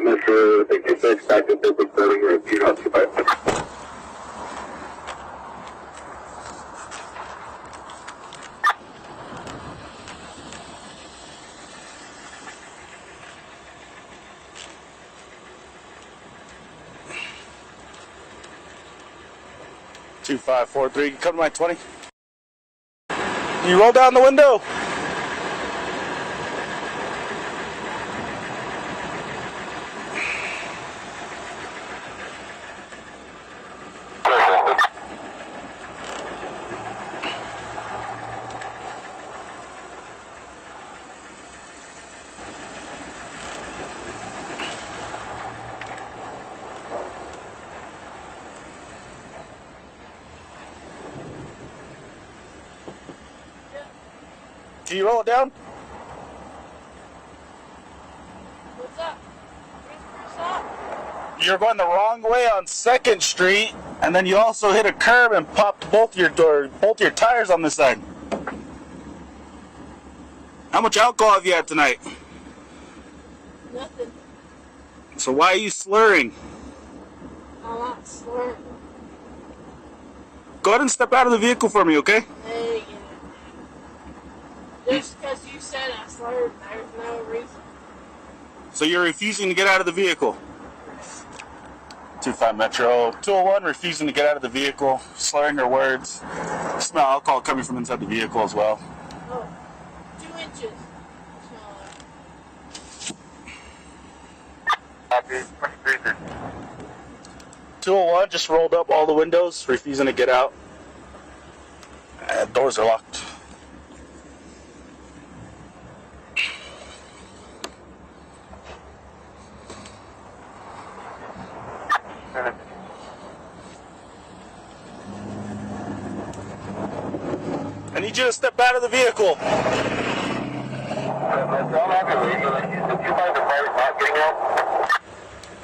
Metro 66, active building building, repeat occupied. Two 543. You come to my 20. You roll down the window. Can you roll it down? What's up? Where's up? You're going the wrong way on 2nd Street, and then you also hit a curb and popped both your tires on this side. How much alcohol have you had tonight? Nothing. So why are you slurring? I'm not slurring. Go ahead and step out of the vehicle for me, okay? Hey, just because you said I slurred, there's no reason. So you're refusing to get out of the vehicle? 25 Metro 201, refusing to get out of the vehicle, slurring her words. Smell alcohol coming from inside the vehicle as well. Oh, 2 inches. Copy, 23. 201 just rolled up all the windows, refusing to get out. Doors are locked. I need you to step out of the vehicle.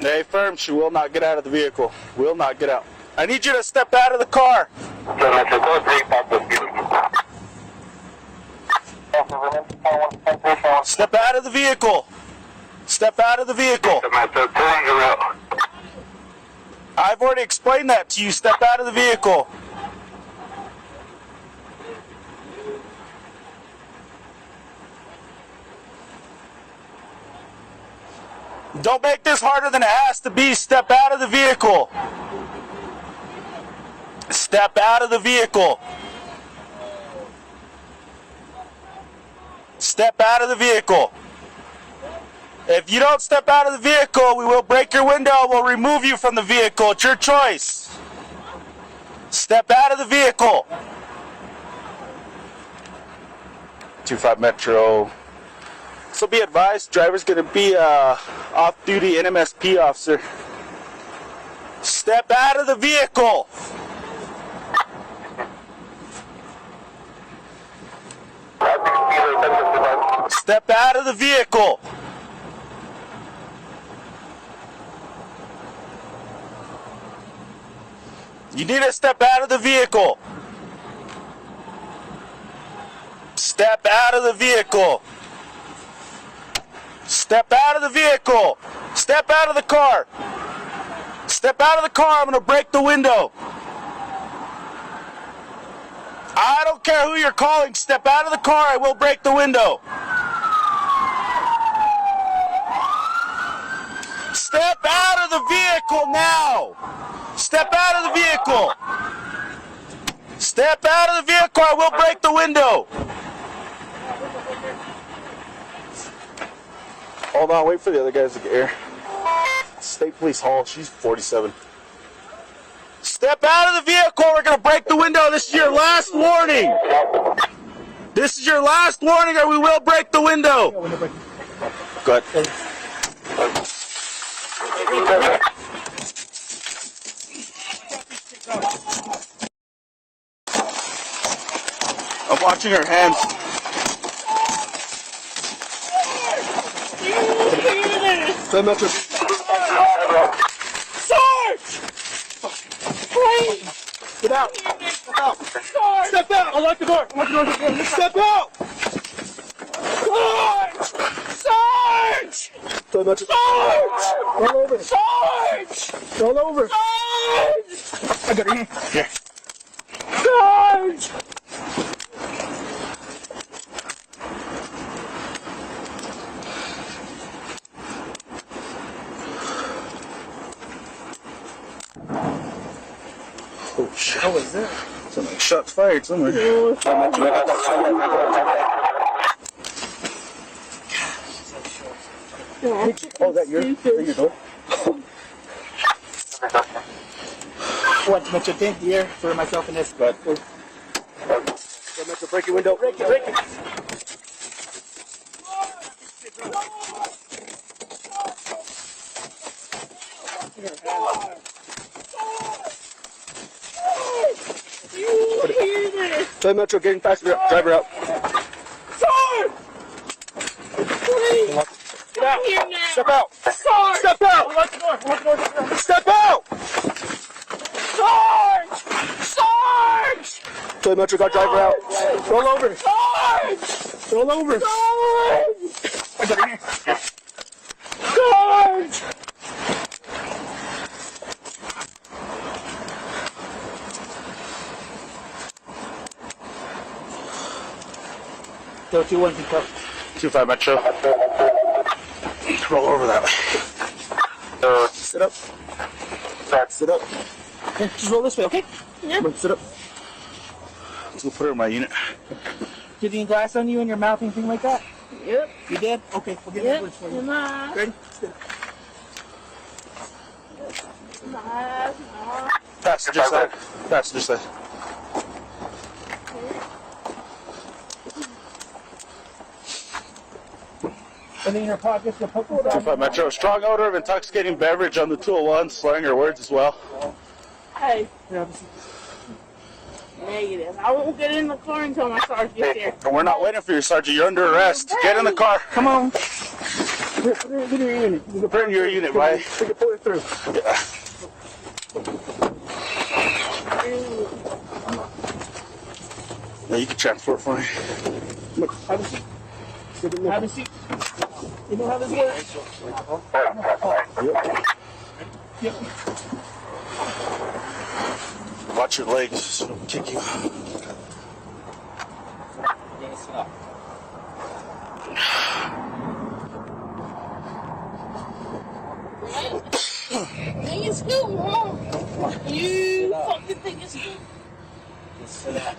Hey, firm, she will not get out of the vehicle. Will not get out. I need you to step out of the car. Step out of the vehicle. Step out of the vehicle. I've already explained that to you. Step out of the vehicle. Don't make this harder than it has to be. Step out of the vehicle. Step out of the vehicle. Step out of the vehicle. If you don't step out of the vehicle, we will break your window and we'll remove you from the vehicle. It's your choice. Step out of the vehicle. 25 Metro. So be advised, driver's going to be a off-duty NMSP officer. Step out of the vehicle. Step out of the vehicle. You need to step out of the vehicle. Step out of the vehicle. Step out of the vehicle. Step out of the car. Step out of the car. I'm going to break the window. I don't care who you're calling. Step out of the car. I will break the window. Step out of the vehicle now. Step out of the vehicle. Step out of the vehicle. I will break the window. Hold on, wait for the other guys to get here. State Police Hall, she's 47. Step out of the vehicle, we're going to break the window. This is your last warning. This is your last warning or we will break the window. Go ahead. I'm watching her hands. Sarge! Step out! Unlock the door! Step out! Sarge! Sarge! Sarge! Roll over! Sarge! Roll over! Sarge! I got it here. Sarge! Oh shit! How was that? Some like shots fired somewhere. Oh, that your door? What, Metro, take the air for myself and this. But Metro, break your window. Break it. Play Metro, getting faster. Driver out. Get out here now. Step out. Sarge! Step out. Step out. Sarge! Sarge! Play Metro, got driver out. Roll over. Sarge! Roll over. Sarge! I got it here. Sarge! Go 2-1 and cup. 2-5 Metro. Roll over that way. Sit up. Sit up. Okay, just roll this way, okay? Yep. Sit up. Let's go put her in my unit. Did you any glass on you in your mouth, anything like that? Yep. You did? Okay, we'll get Yep. the for you. In my eyes. Ready? Sit up. In my eyes. In my eyes. Passenger side. Passenger side. And in your pockets, the poke hole down. 2-5 Metro. Strong odor of intoxicating beverage on the 201, slurring her words as well. Hey, Here, have a seat. negative. I won't get in the car until my sergeant gets here. And we're not waiting for you, Sergeant. You're under arrest. Get in the car. Come on. Put her in your unit. Put her in your unit, right? We can pull it through. Yeah, you can transport for me. Have a seat. Have a seat. You know how this works? Yep. Watch your legs, so it'll kick you. Think it's cool, huh? You fucking think it's cool? Just sit up.